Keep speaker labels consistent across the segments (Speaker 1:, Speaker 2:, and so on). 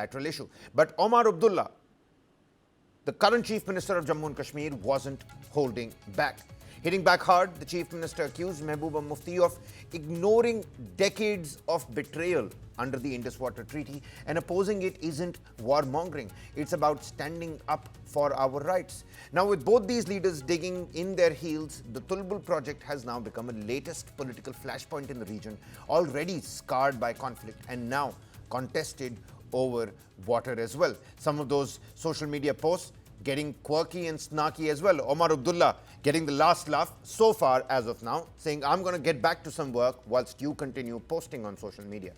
Speaker 1: bilateral issue. But Omar Abdullah, the current Chief Minister of Jammu and Kashmir, wasn't holding back. Hitting back hard, the Chief Minister accused Mehbooba Mufti of ignoring decades of betrayal under the Indus Waters Treaty, and opposing it isn't warmongering. It's about standing up for our rights. Now, with both these leaders digging in their heels, the Tulbul project has now become a latest political flashpoint in the region, already scarred by conflict and now contested over water as well. Some of those social media posts getting quirky and snarky as well. Omar Abdullah getting the last laugh so far as of now, saying, I'm going to get back to some work whilst you continue posting on social media.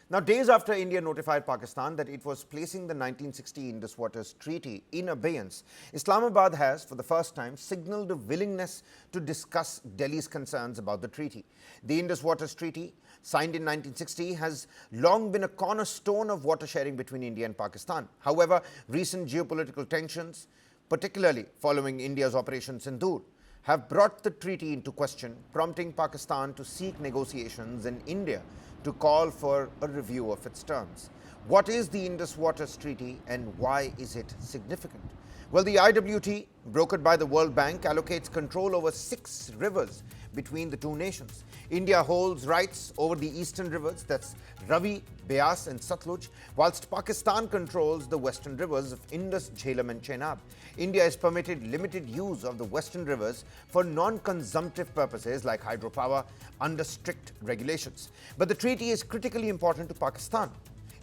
Speaker 1: Now, days after India notified Pakistan that it was placing the 1960 Indus Waters Treaty in abeyance, Islamabad has, for the first time, signalled a willingness to discuss Delhi's concerns about the treaty. The Indus Waters Treaty, signed in 1960, has long been a cornerstone of water sharing between India and Pakistan. However, recent geopolitical tensions, particularly following India's Operation Sindoor, have brought the treaty into question, prompting Pakistan to seek negotiations and India to call for a review of its terms. What is the Indus Waters Treaty and why is it significant? Well, the IWT, brokered by the World Bank, allocates control over 6 rivers between the two nations. India holds rights over the eastern rivers, that's Ravi, Beas and Satluj, whilst Pakistan controls the western rivers of Indus, Jhelum and Chenab. India is permitted limited use of the western rivers for non-consumptive purposes like hydropower under strict regulations. But the treaty is critically important to Pakistan,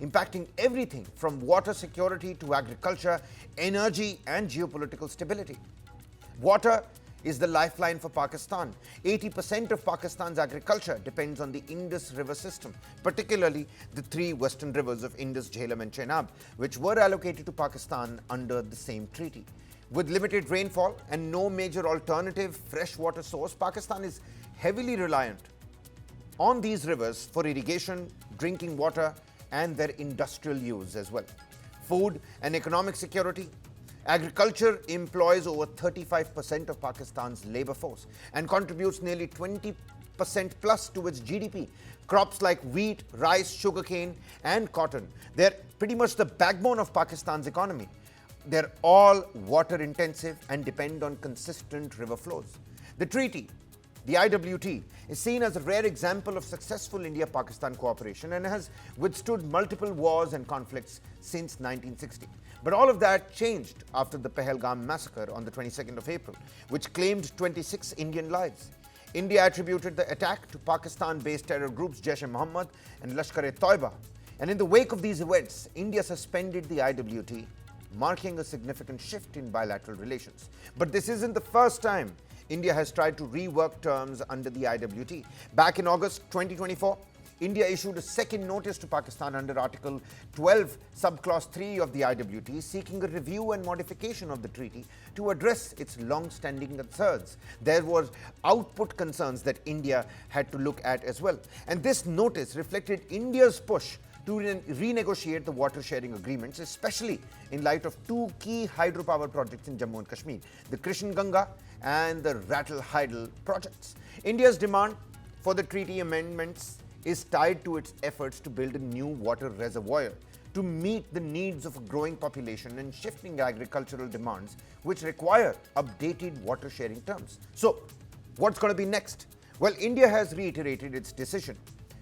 Speaker 1: impacting everything from water security to agriculture, energy and geopolitical stability. Water is the lifeline for Pakistan. 80% of Pakistan's agriculture depends on the Indus River system, particularly the 3 western rivers of Indus, Jhelum and Chenab, which were allocated to Pakistan under the same treaty. With limited rainfall and no major alternative freshwater source, Pakistan is heavily reliant on these rivers for irrigation, drinking water and their industrial use as well. Food and economic security. Agriculture employs over 35% of Pakistan's labor force and contributes nearly 20% plus to its GDP. Crops like wheat, rice, sugarcane and cotton, they're pretty much the backbone of Pakistan's economy. They're all water intensive and depend on consistent river flows. The treaty, the IWT, is seen as a rare example of successful India-Pakistan cooperation and has withstood multiple wars and conflicts since 1960. But all of that changed after the Pahalgam massacre on the 22nd of April, which claimed 26 Indian lives. India attributed the attack to Pakistan-based terror groups Jaish-e-Mohammed and Lashkar-e-Toiba. And in the wake of these events, India suspended the IWT, marking a significant shift in bilateral relations. But this isn't the first time India has tried to rework terms under the IWT. Back in August 2024, India issued a second notice to Pakistan under Article 12, Subclause 3 of the IWT, seeking a review and modification of the treaty to address its long-standing concerns. There were output concerns that India had to look at as well. And this notice reflected India's push to renegotiate the water sharing agreements, especially in light of 2 key hydropower projects in Jammu and Kashmir, the Krishan Ganga and the Rattle Hydel projects. India's demand for the treaty amendments is tied to its efforts to build a new water reservoir to meet the needs of a growing population and shifting agricultural demands, which require updated water sharing terms. So, what's going to be next? Well, India has reiterated its decision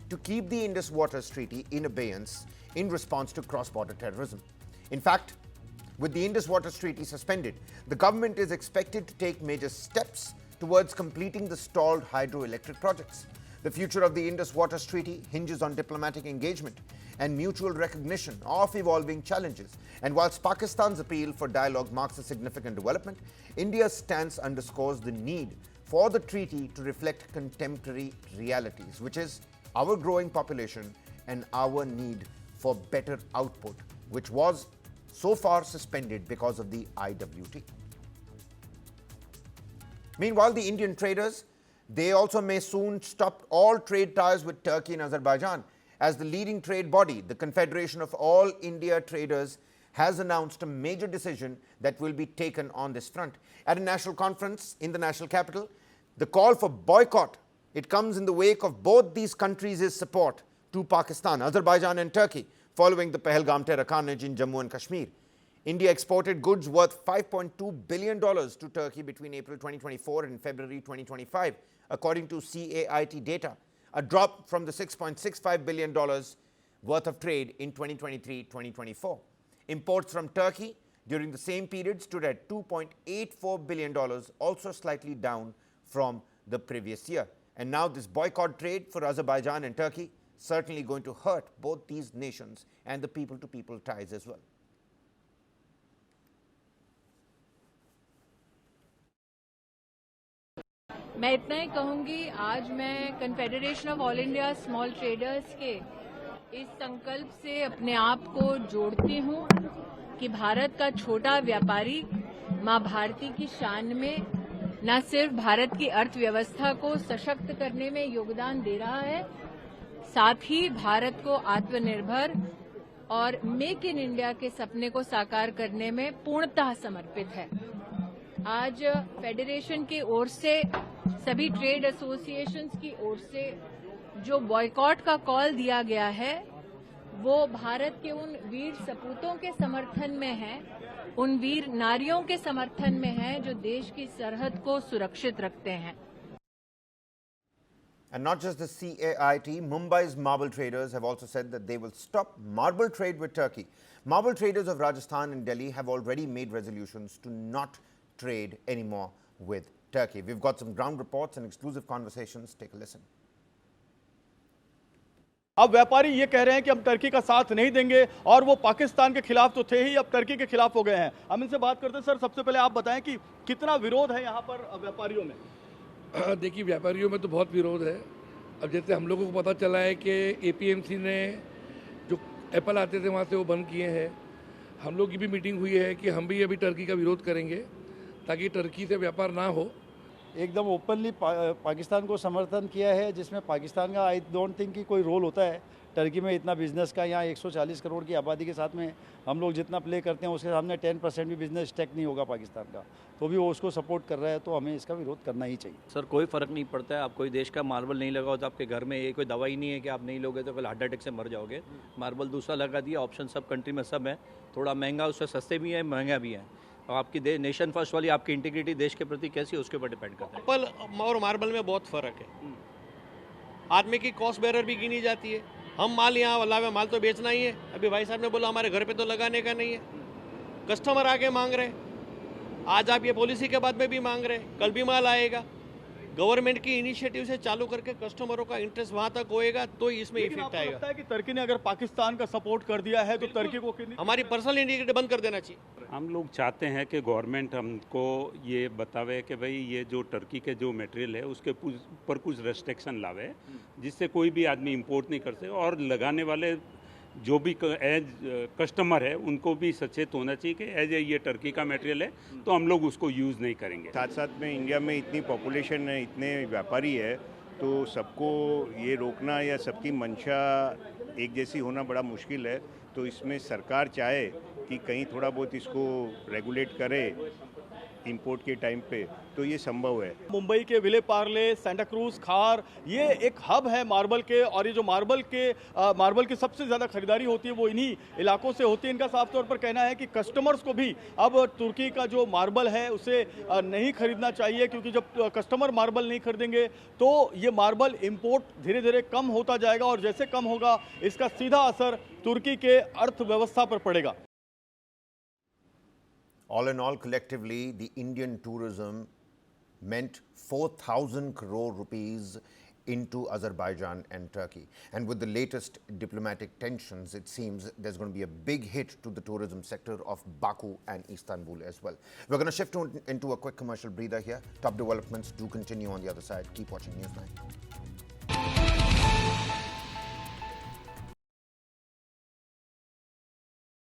Speaker 1: to keep the Indus Waters Treaty in abeyance in response to cross-border terrorism. In fact, with the Indus Waters Treaty suspended, the government is expected to take major steps towards completing the stalled hydroelectric projects. The future of the Indus Waters Treaty hinges on diplomatic engagement and mutual recognition of evolving challenges. And whilst Pakistan's appeal for dialogue marks a significant development, India's stance underscores the need for the treaty to reflect contemporary realities, which is our growing population and our need for better output, which was so far suspended because of the IWT. Meanwhile, the Indian traders, they also may soon stop all trade ties with Turkey and Azerbaijan, as the leading trade body, the Confederation of All India Traders, has announced a major decision that will be taken on this front. At a national conference in the national capital, the call for boycott It comes in the wake of both these countries' support to Pakistan, Azerbaijan and Turkey, following the Pahalgam terror carnage in Jammu and Kashmir. India exported goods worth $5.2 billion to Turkey between April 2024 and February 2025, according to CAIT data, a drop from the $6.65 billion worth of trade in 2023-2024. Imports from Turkey during the same period stood at $2.84 billion, also slightly down from the previous year. And now this boycott trade for Azerbaijan and Turkey certainly going to hurt both these nations and the people-to-people ties as well.
Speaker 2: मैं इतना ही कहूँगी, आज मैं confederation of all India small traders के इस संकल्प से अपने आप को जोड़ती हूँ कि भारत का छोटा व्यापारी माँ भारती की शान में न सिर्फ भारत की अर्थव्यवस्था को सशक्त करने में योगदान दे रहा है, साथ ही भारत को आत्मनिर्भर और मेक इन इंडिया के सपने को साकार करने में पूर्णतः समर्पित है। आज फेडरेशन की ओर से, सभी ट्रेड एसोसिएशंस की ओर से जो बॉयकॉट का कॉल दिया गया है, वो भारत के उन वीर सपूतों के समर्थन में है, उन वीर नारियों के समर्थन में है जो देश की सरहद को सुरक्षित रखते हैं।
Speaker 1: And not just the CAIT, Mumbai's marble traders have also said that they will stop marble trade with Turkey. Marble traders of Rajasthan and Delhi have already made resolutions to not trade anymore with Turkey. We've got some ground reports and exclusive conversations. Take a listen.
Speaker 3: अब व्यापारी ये कह रहे हैं कि हम Turkey का साथ नहीं देंगे और वो पाकिस्तान के खिलाफ तो थे ही, अब टर्की के खिलाफ हो गए हैं। हम इनसे बात करते हैं। सर, सबसे पहले आप बताएं कि कितना विरोध है यहाँ पर व्यापारियों में?
Speaker 4: देखिए, व्यापारियों में तो बहुत विरोध है। अब जैसे हम लोगों को पता चला है कि एपीएमसी ने जो एप्पल आते थे वहाँ से वो बंद किए हैं। हम लोग की भी मीटिंग हुई है कि हम भी अभी टर्की का विरोध करेंगे ताकि टर्की से व्यापार ना हो।
Speaker 5: एकदम ओपनली पाकिस्तान को समर्थन किया है, जिसमें पाकिस्तान का आई डोंट थिंक कि कोई रोल होता है टर्की में इतना बिजनेस का। यहाँ 140 करोड़ की आबादी के साथ में हम लोग जितना प्ले करते हैं उसके सामने 10% भी बिजनेस टेक नहीं होगा पाकिस्तान का, तो भी वो उसको सपोर्ट कर रहा है, तो हमें इसका विरोध करना ही चाहिए।
Speaker 6: सर, कोई फ़र्क नहीं पड़ता है। आप कोई देश का मार्बल नहीं लगाओ तो आपके घर में ये कोई दवाई नहीं है कि आप नहीं लोगे तो कल हार्ट अटैक से मर जाओगे। मार्बल दूसरा लगा दिया, ऑप्शन सब कंट्री में सब है, थोड़ा महंगा, उससे सस्ते भी है, महंगा भी है। और आपकी नेशन फर्स्ट वाली आपकी इंटीग्रिटी देश के प्रति कैसी है उसके ऊपर डिपेंड करता है।
Speaker 7: एप्पल और मार्बल में बहुत फ़र्क है। आदमी की कॉस्ट बेरर भी गिनी जाती है। हम माल यहाँ वाला में माल तो बेचना ही है। अभी भाई साहब ने बोला हमारे घर पे तो लगाने का नहीं है, कस्टमर आके मांग रहे हैं। आज आप ये पॉलिसी के बाद में भी मांग रहे हैं, कल भी माल आएगा। गवर्नमेंट की इनिशिएटिव से चालू करके कस्टमरों का इंटरेस्ट वहां तक होएगा तो इसमें इफेक्ट आएगा।
Speaker 3: लगता है कि टर्की ने अगर पाकिस्तान का सपोर्ट कर दिया है तो टर्की को
Speaker 7: हमारी पर्सनल इंडिकेटर बंद कर देना चाहिए।
Speaker 8: हम लोग चाहते हैं कि गवर्नमेंट हमको ये बतावे कि भाई ये जो टर्की के जो मटेरियल है उसके ऊपर कुछ रेस्ट्रिक्शन लावे, जिससे कोई भी आदमी इंपोर्ट नहीं कर सके, और लगाने वाले जो भी एज कस्टमर है उनको भी सचेत होना चाहिए कि एज ये टर्की का मटेरियल है तो हम लोग उसको यूज़ नहीं करेंगे।
Speaker 9: साथ साथ में इंडिया में इतनी पॉपुलेशन है, इतने व्यापारी है, तो सबको ये रोकना या सबकी मंशा एक जैसी होना बड़ा मुश्किल है। तो इसमें सरकार चाहे कि कहीं थोड़ा बहुत इसको रेगुलेट करे इंपोर्ट के टाइम पे, तो ये संभव है।
Speaker 3: मुंबई के विले पार्ले, सेंटा क्रूज, खार, ये एक हब है मार्बल के, और ये जो मार्बल की सबसे ज़्यादा खरीदारी होती है वो इन्हीं इलाकों से होती है। इनका साफ तौर पर कहना है कि कस्टमर्स को भी अब तुर्की का जो मार्बल है उसे नहीं खरीदना चाहिए, क्योंकि जब कस्टमर मार्बल नहीं खरीदेंगे तो ये मार्बल इंपोर्ट धीरे धीरे कम होता जाएगा, और जैसे कम होगा इसका सीधा असर तुर्की के अर्थव्यवस्था पर पड़ेगा।
Speaker 1: All in all, collectively, the Indian tourism meant 4,000 crore rupees into Azerbaijan and Turkey. And with the latest diplomatic tensions, it seems there's going to be a big hit to the tourism sector of Baku and Istanbul as well. We're going to shift into a quick commercial breather here. Top developments do continue on the other side. Keep watching News9.